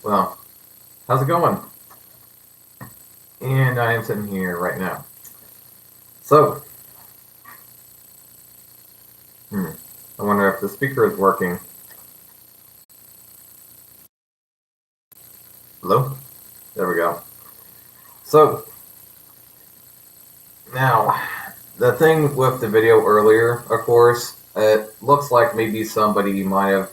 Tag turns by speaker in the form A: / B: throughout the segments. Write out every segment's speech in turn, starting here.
A: Well, how's it going? And I am sitting here right now. So, I wonder if the speaker is working. Hello? There we go. So, now, the thing with the video earlier, of course, it looks like maybe somebody might have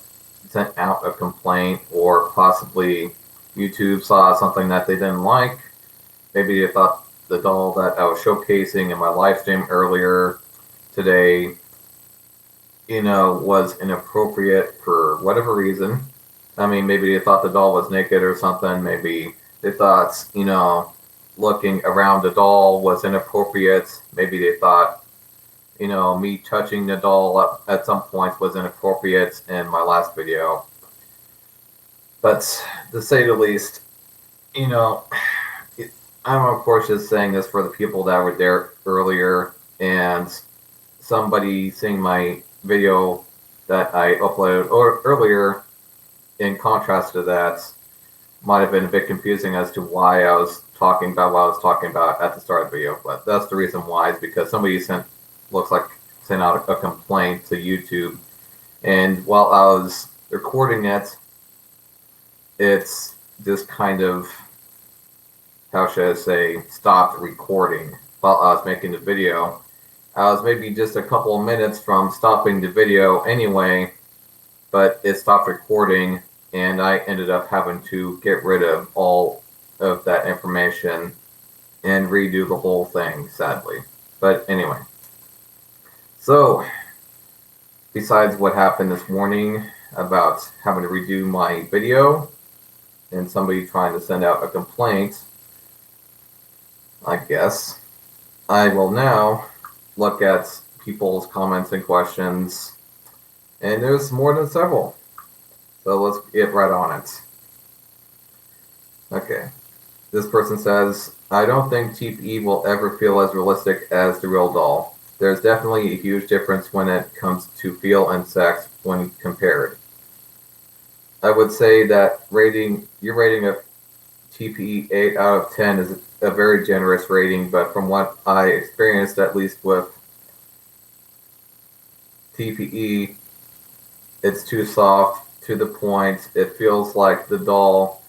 A: sent out a complaint, or possibly YouTube saw something that they didn't like. Maybe they thought the doll that I was showcasing in my live stream earlier today, was inappropriate for whatever reason. I mean, maybe they thought the doll was naked or something. Maybe they thought, looking around the doll was inappropriate. Maybe they thought, me touching the doll at some point was inappropriate in my last video. But to say the least, I'm of course just saying this for the people that were there earlier, and somebody seeing my video that I uploaded earlier, in contrast to that, might have been a bit confusing as to why I was talking about what I was talking about at the start of the video. But that's the reason why, is because somebody sent out a complaint to YouTube, and while I was recording it, it's just kind of, how should I say, stopped recording while I was making the video. I was maybe just a couple of minutes from stopping the video anyway, but it stopped recording, and I ended up having to get rid of all of that information and redo the whole thing, sadly. But anyway, so besides what happened this morning about having to redo my video and somebody trying to send out a complaint, I guess I will now look at people's comments and questions, and there's more than several, so let's get right on it. Okay, this person says, I don't think TPE will ever feel as realistic as the real doll. There's definitely a huge difference when it comes to feel and sex when compared. I would say that your rating of TPE 8 out of 10 is a very generous rating, but from what I experienced, at least with TPE, it's too soft, to the point. It feels like the doll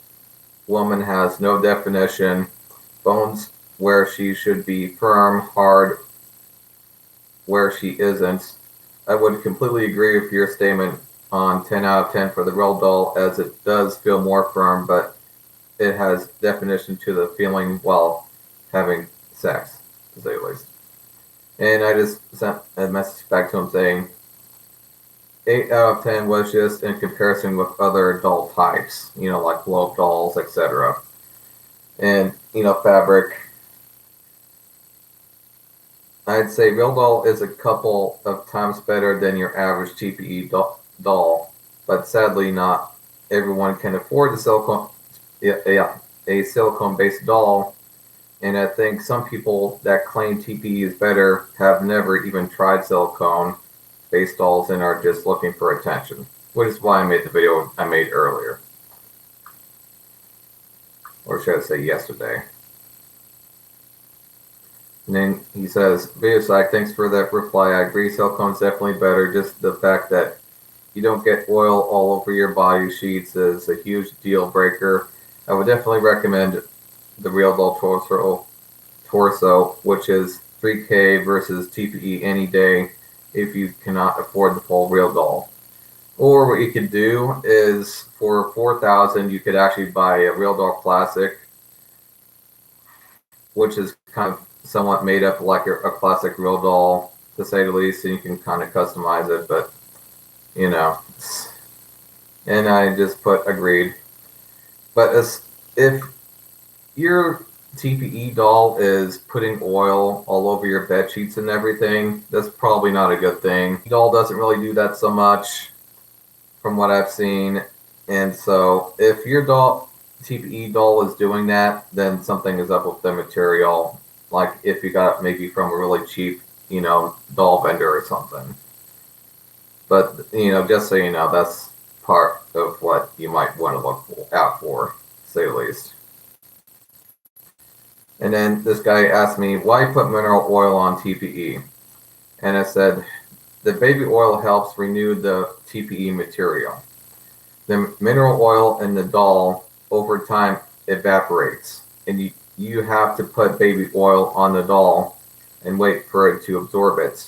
A: woman has no definition, bones where she should be firm, hard where she isn't. I would completely agree with your statement on 10 out of 10 for the real doll, as it does feel more firm, but it has definition to the feeling while having sex, to say the least. And I just sent a message back to him saying 8 out of 10 was just in comparison with other doll types, like blow-up dolls, etc. And, fabric. I'd say real doll is a couple of times better than your average TPE doll, but sadly not everyone can afford a silicone-based doll, and I think some people that claim TPE is better have never even tried silicone-based dolls and are just looking for attention, which is why I made the video I made earlier. Or should I say yesterday. And then he says, Video Psych, thanks for that reply. I agree, silicone's definitely better. Just the fact that you don't get oil all over your body sheets is a huge deal breaker. I would definitely recommend the real doll torso, which is $3K versus TPE any day if you cannot afford the full real doll. Or what you could do is, for $4,000, you could actually buy a real doll classic, which is kind of somewhat made up like a classic real doll, to say the least, and you can kind of customize it, but and I just put agreed. But if your TPE doll is putting oil all over your bed sheets and everything, that's probably not a good thing. The doll doesn't really do that so much, from what I've seen, and so if your TPE doll is doing that, then something is up with the material. Like if you got it maybe from a really cheap, doll vendor or something. But just so you know, that's part of what you might want to look out for, to say the least. And then this guy asked me, why put mineral oil on TPE? And I said, the baby oil helps renew the TPE material. The mineral oil in the doll over time evaporates, and you have to put baby oil on the doll and wait for it to absorb it.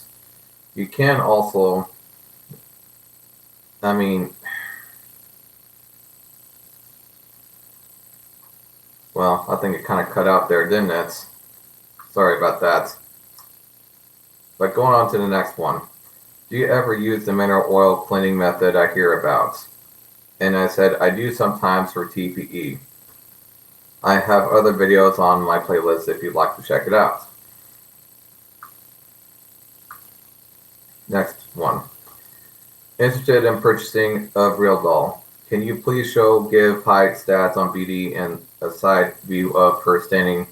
A: You can also, well, I think it kind of cut out there, didn't it? Sorry about that. But going on to the next one. Do you ever use the mineral oil cleaning method I hear about? And I said, I do sometimes for TPE. I have other videos on my playlist if you'd like to check it out. Next one. Interested in purchasing a real doll. Can you please give height stats on BD and a side view of her standing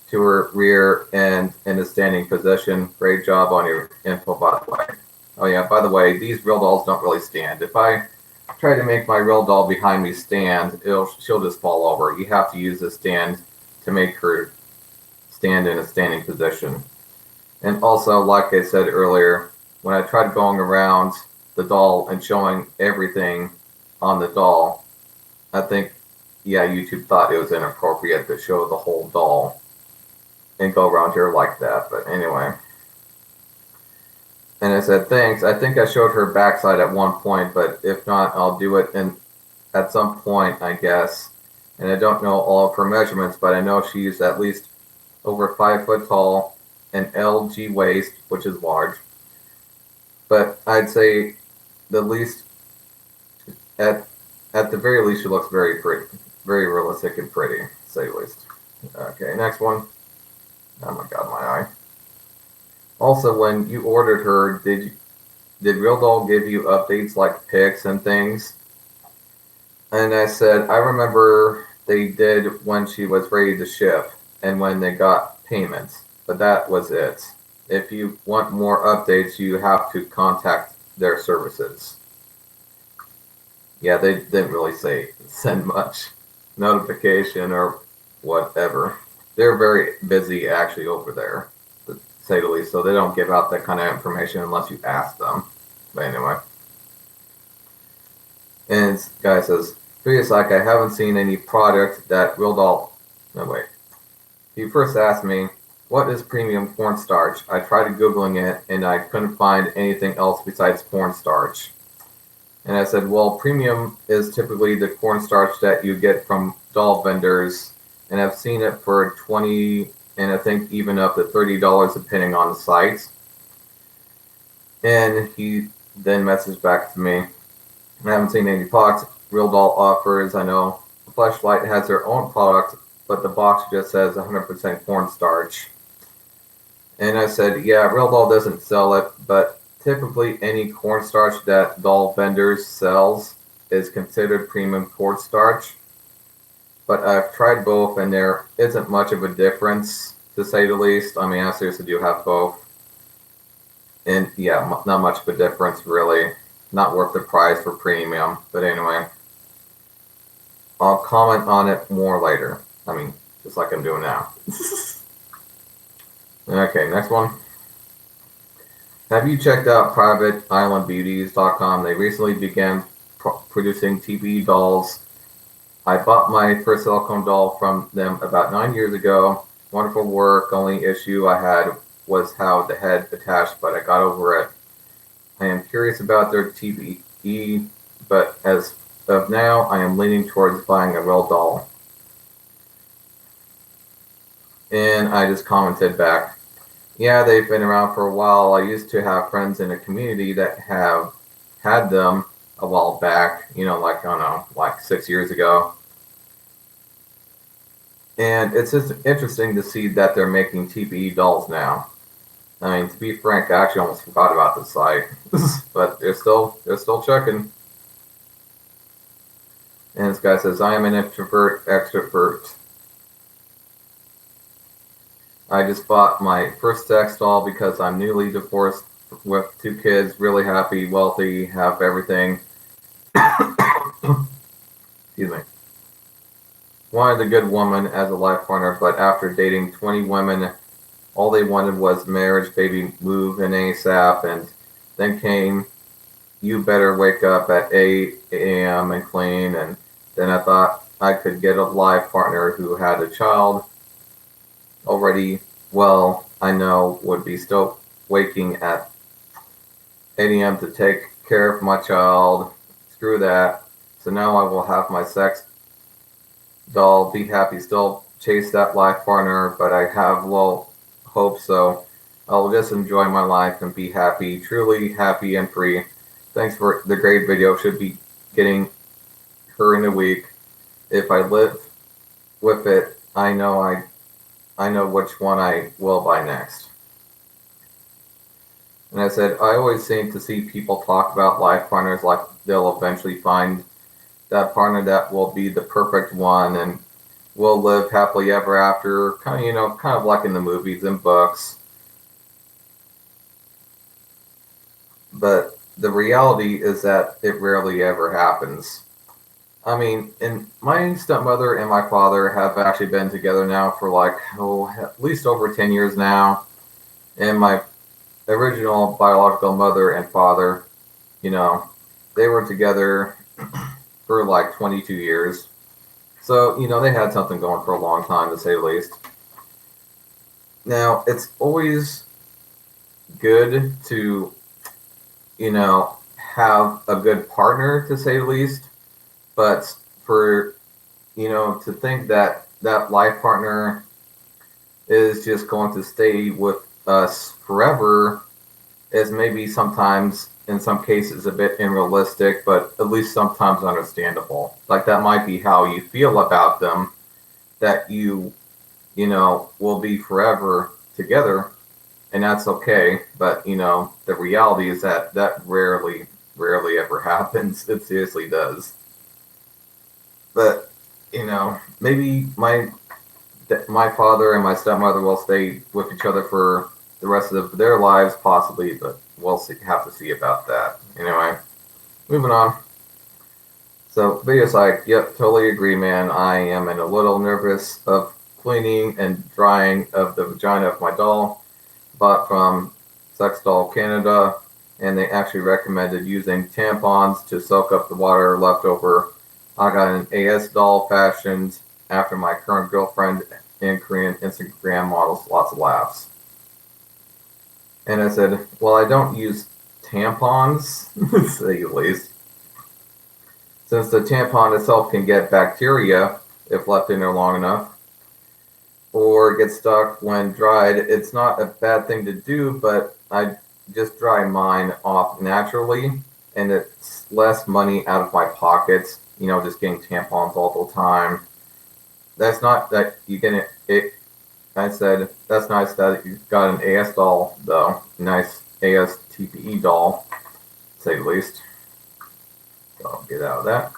A: to her rear and in a standing position? Great job on your info, by the way. Oh yeah, by the way, these real dolls don't really stand. If I try to make my real doll behind me stand, she'll just fall over. You have to use the stand to make her stand in a standing position. And also, like I said earlier, when I tried going around the doll and showing everything on the doll, I think, yeah, YouTube thought it was inappropriate to show the whole doll and go around here like that. But anyway. And I said, thanks. I think I showed her backside at one point, but if not, I'll do it at some point, I guess. And I don't know all of her measurements, but I know she's at least over 5 foot tall, an LG waist, which is large. But I'd say the least, at the very least, she looks very pretty, very realistic and pretty, to say the least. Okay, next one. Oh my God, my eye. Also, when you ordered her, did Real Doll give you updates like pics and things? And I said, I remember they did when she was ready to ship and when they got payments, but that was it. If you want more updates, you have to contact their services. Yeah, they didn't really send much notification or whatever. They're very busy actually over there, to say the least, so they don't give out that kind of information unless you ask them. But anyway. And this guy says, previous like I haven't seen any product that Real Doll. No, wait. He first asked me, what is premium cornstarch? I tried Googling it and I couldn't find anything else besides cornstarch. And I said, well, premium is typically the cornstarch that you get from doll vendors. And I've seen it for $20 and I think even up to $30 depending on the site. And he then messaged back to me, I haven't seen any products Real Doll offers. I know Fleshlight has their own product, but the box just says 100% cornstarch. And I said, yeah, Real Doll doesn't sell it, but typically any cornstarch that doll vendors sells is considered premium cornstarch. But I've tried both, and there isn't much of a difference, to say the least. I mean, I seriously do have both. And yeah, not much of a difference, really. Not worth the price for premium. But anyway, I'll comment on it more later. I mean, just like I'm doing now. Okay, next one. Have you checked out PrivateIslandBeauties.com? They recently began producing TPE dolls. I bought my first silicone doll from them about 9 years ago. Wonderful work. Only issue I had was how the head attached, but I got over it. I am curious about their TPE, but as of now, I am leaning towards buying a real doll. And I just commented back, yeah, they've been around for a while. I used to have friends in a community that have had them a while back, you know, like, I don't know, like 6 years ago. And it's just interesting to see that they're making TPE dolls now. I mean, to be frank, I actually almost forgot about the site, but they're still checking. And this guy says, I am an introvert, extrovert. I just bought my first sex doll because I'm newly divorced with 2 kids, really happy, wealthy, have everything. excuse me, wanted a good woman as a life partner, but after dating 20 women, all they wanted was marriage, baby, move, and ASAP. And then came, you better wake up at 8 a.m. and clean. And then I thought I could get a life partner who had a child already. Well, I know would be still waking at 8 a.m. to take care of my child. Screw that. So now I will have my sex doll, be happy, still chase that life partner, but I have low hope, so I'll just enjoy my life and be happy, truly happy and free. Thanks for the great video. Should be getting her in a week. If I live with it, I know which one I will buy next. And I said, I always seem to see people talk about life partners like they'll eventually find that partner that will be the perfect one and will live happily ever after, kind of like in the movies and books. But the reality is that it rarely ever happens. I mean, and my stepmother and my father have actually been together now for at least over 10 years now. And my original biological mother and father, they were together for like 22 years. So, they had something going for a long time, to say the least. Now, it's always good to, have a good partner, to say the least. But for, to think that that life partner is just going to stay with us forever is maybe sometimes, in some cases, a bit unrealistic, but at least sometimes understandable. Like that might be how you feel about them, that you will be forever together, and that's okay. But, the reality is that rarely ever happens. It seriously does. But, maybe my father and my stepmother will stay with each other for the rest of their lives, possibly, but we'll have to see about that. Anyway, moving on. So, video's like, yep, totally agree, man. I am a little nervous of cleaning and drying of the vagina of my doll. Bought from Sex Doll Canada, and they actually recommended using tampons to soak up the water left over. I got an AS doll fashioned after my current girlfriend and Korean Instagram models. Lots of laughs. And I said, well, I don't use tampons, to say the least. Since the tampon itself can get bacteria if left in there long enough, or get stuck when dried, it's not a bad thing to do, but I just dry mine off naturally, and it's less money out of my pockets, just getting tampons all the time. That's not that you get it. I said, that's nice that you got an AS doll, though. Nice AS TPE doll, to say the least. So I'll get out of that.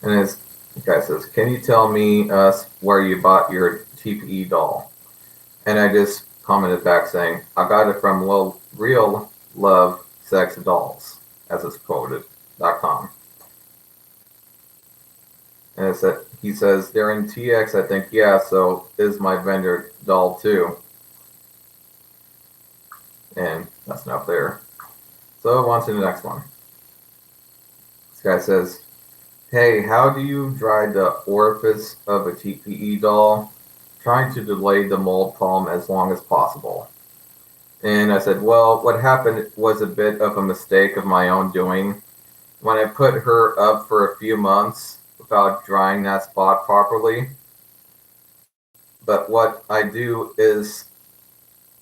A: And this guy says, can you tell me where you bought your TPE doll? And I just commented back saying, I got it from Real Love Sex Dolls, as it's quoted.com. And he says, they're in TX, I think. Yeah, so is my vendor doll too. And that's not there. So on to the next one. This guy says, hey, how do you dry the orifice of a TPE doll? Trying to delay the mold problem as long as possible. And I said, well, what happened was a bit of a mistake of my own doing. When I put her up for a few months, without drying that spot properly. But what I do is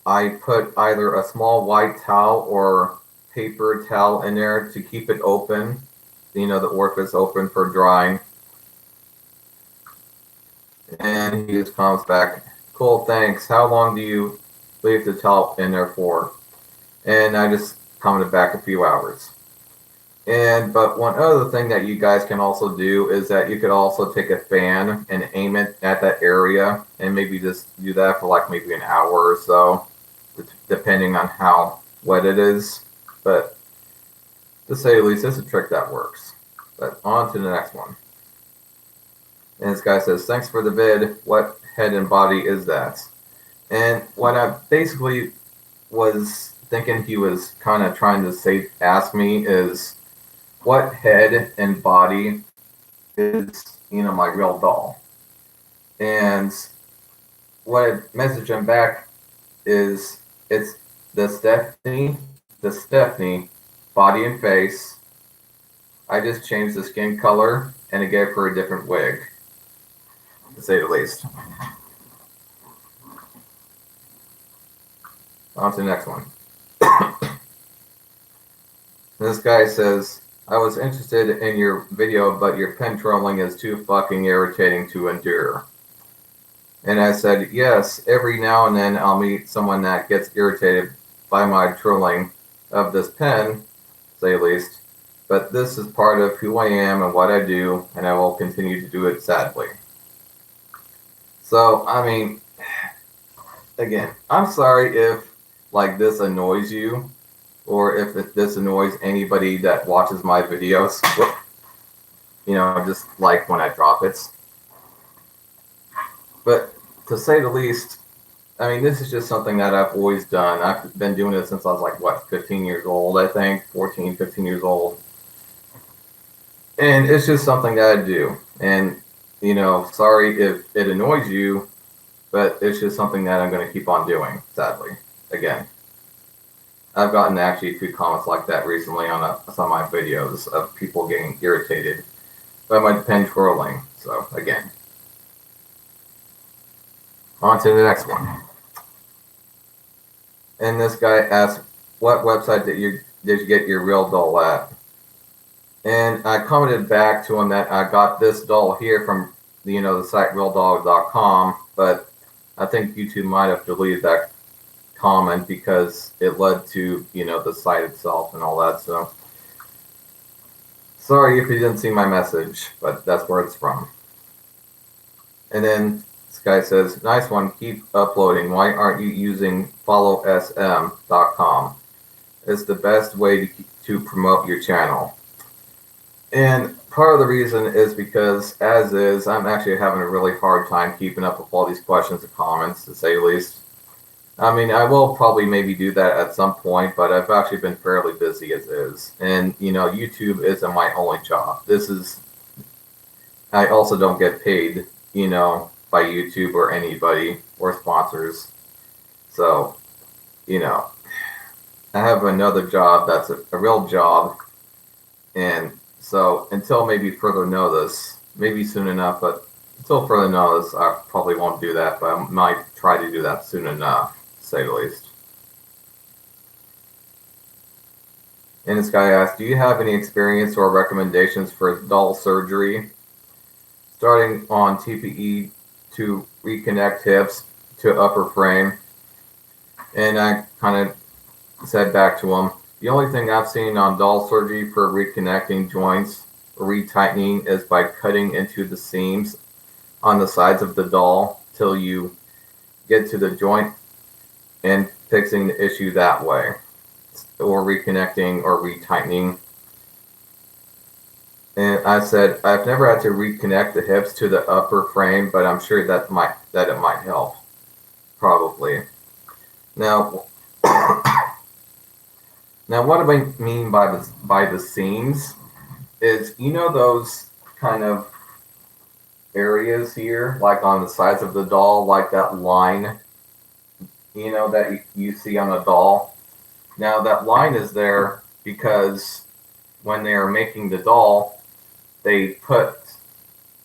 A: I put either a small white towel or paper towel in there to keep it open, the orifice open for drying. And he just comes back, cool, thanks. How long do you leave the towel in there for? And I just commented back a few hours. But one other thing that you guys can also do is that you could also take a fan and aim it at that area and maybe just do that for like maybe an hour or so, depending on how wet it is. But to say the least, it's a trick that works. But on to the next one. And this guy says, thanks for the vid. What head and body is that? And what I basically was thinking he was kind of trying to ask me is, what head and body is, my real doll? And what I messaged him back is, it's the Stephanie body and face. I just changed the skin color and I gave her a different wig, to say the least. On to the next one. This guy says, I was interested in your video, but your pen trolling is too fucking irritating to endure. And I said, yes, every now and then I'll meet someone that gets irritated by my trolling of this pen, to say the least. But this is part of who I am and what I do, and I will continue to do it sadly. So, I mean, again, I'm sorry if, this annoys you, or if this annoys anybody that watches my videos. Just like when I drop it. But to say the least, I mean, this is just something that I've always done. I've been doing it since I was 15 years old, I think, 14, 15 years old. And it's just something that I do. And, sorry if it annoys you, but it's just something that I'm going to keep on doing, sadly. Again, I've gotten actually a few comments like that recently on some of my videos of people getting irritated by my pen twirling. So, again. On to the next one. And this guy asks, what website did you get your real doll at? And I commented back to him that I got this doll here from the site realdoll.com, but I think YouTube might have deleted that comment because it led to the site itself and all that. So sorry if you didn't see my message, but that's where it's from. And then this guy says, nice one, keep uploading. Why aren't you using followsm.com? It's the best way to promote your channel. And part of the reason is because, as is, I'm actually having a really hard time keeping up with all these questions and comments, to say the least. I mean, I will probably maybe do that at some point, but I've actually been fairly busy as is. And, YouTube isn't my only job. I also don't get paid, by YouTube or anybody or sponsors. So, I have another job that's a real job. And so until maybe further notice, maybe soon enough, but until further notice, I probably won't do that, but I might try to do that soon enough, to say the least. And this guy asked, do you have any experience or recommendations for doll surgery? Starting on TPE to reconnect hips to upper frame. And I kind of said back to him, the only thing I've seen on doll surgery for reconnecting joints or retightening is by cutting into the seams on the sides of the doll till you get to the joint and fixing the issue that way, or reconnecting or retightening. And I said, I've never had to reconnect the hips to the upper frame, but I'm sure that it might help, probably. Now, what do I mean by the seams is, those kind of areas here, like on the sides of the doll, like that line, that you see on a doll. Now, that line is there because when they are making the doll, they put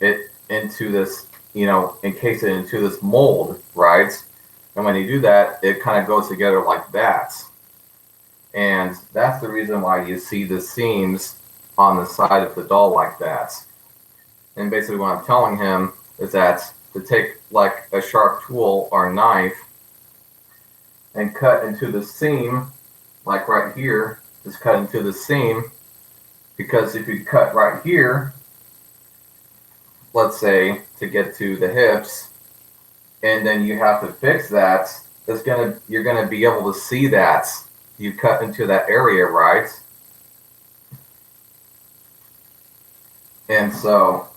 A: it into this, encase it into this mold, right? And when you do that, it kind of goes together like that. And that's the reason why you see the seams on the side of the doll like that. And basically what I'm telling him is that to take like a sharp tool or knife and cut into the seam, like right here, just cut into the seam, because if you cut right here, let's say to get to the hips, and then you have to fix that, you're gonna be able to see that you cut into that area, right? And so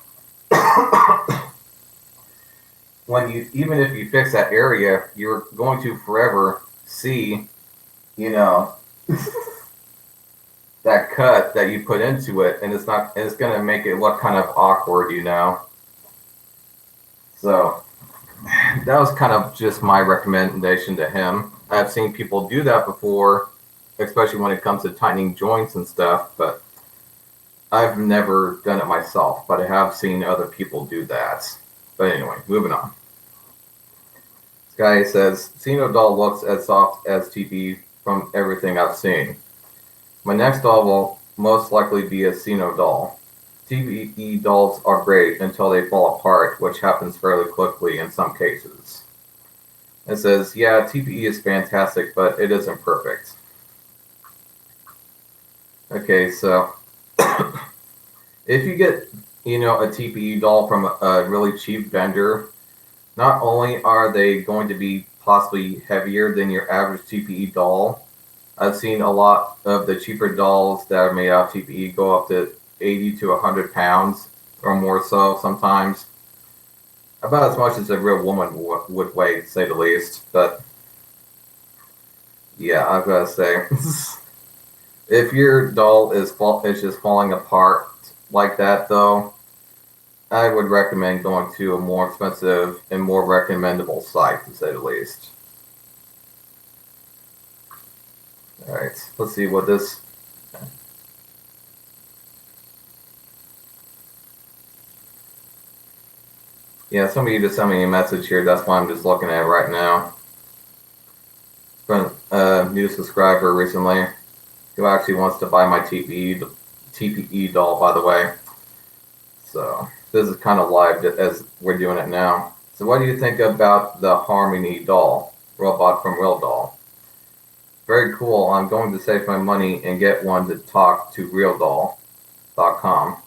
A: even if you fix that area, you're going to forever see, you know, that cut that you put into it, and it's going to make it look kind of awkward, So that was kind of just my recommendation to him. I've seen people do that before, especially when it comes to tightening joints and stuff, but I've never done it myself, but I have seen other people do that. But anyway, moving on. This guy says, Xeno doll looks as soft as TP from everything I've seen. My next doll will most likely be a Xeno doll. TPE dolls are great until they fall apart, which happens fairly quickly in some cases. It says, yeah, TPE is fantastic, but it isn't perfect. Okay, so if you get, a TPE doll from a really cheap vendor, not only are they going to be possibly heavier than your average TPE doll, I've seen a lot of the cheaper dolls that are made out of TPE go up to 80 to 100 pounds or more so sometimes. About as much as a real woman would weigh, to say the least. But yeah, I've got to say, if your doll is just falling apart like that, though, I would recommend going to a more expensive and more recommendable site, to say the least. All right, let's see what this. Yeah, somebody just sent me a message here. That's why I'm just looking at it right now. From a new subscriber recently who actually wants to buy my TPE doll, by the way. So this is kind of live as we're doing it now. So what do you think about the Harmony doll, robot from Real Doll? Very cool. I'm going to save my money and get one to talk to realdoll.com.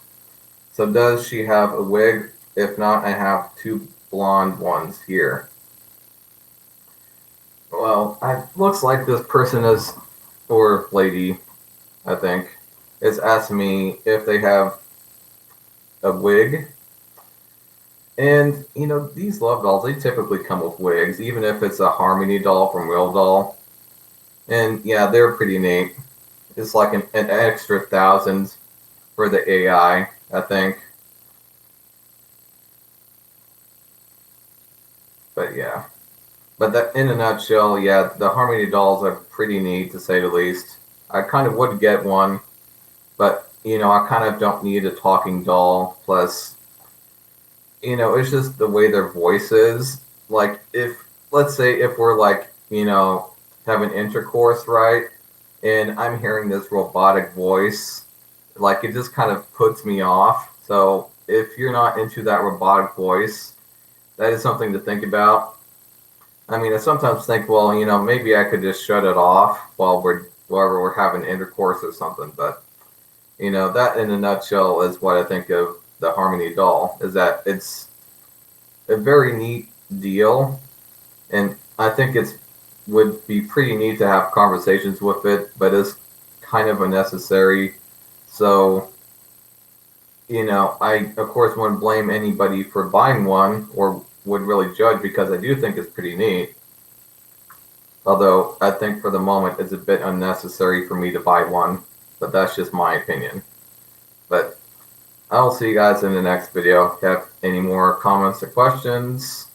A: So does she have a wig? If not, I have two blonde ones here. Well, it looks like this person is, or lady, I think, is asking me if they have a wig. And, these love dolls, they typically come with wigs, even if it's a Harmony doll from Real Doll. And yeah, they're pretty neat. It's like an extra $1,000 for the AI, I think. But yeah. But that, in a nutshell, yeah, the Harmony dolls are pretty neat, to say the least. I kind of would get one, but, I kind of don't need a talking doll. Plus, it's just the way their voice is. Like, let's say if we're like, having intercourse, right? And I'm hearing this robotic voice, like, it just kind of puts me off. So if you're not into that robotic voice, that is something to think about. I mean, I sometimes think, well, maybe I could just shut it off while we're having intercourse or something. But, that in a nutshell is what I think of the Harmony doll, is that it's a very neat deal. And I think would be pretty neat to have conversations with it, but it's kind of unnecessary. So, I, of course, wouldn't blame anybody for buying one or would really judge, because I do think it's pretty neat. Although I think for the moment it's a bit unnecessary for me to buy one, but that's just my opinion. But I'll see you guys in the next video. If you have any more comments or questions,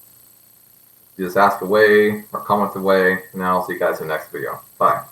A: just ask away or comment away, and I'll see you guys in the next video. Bye.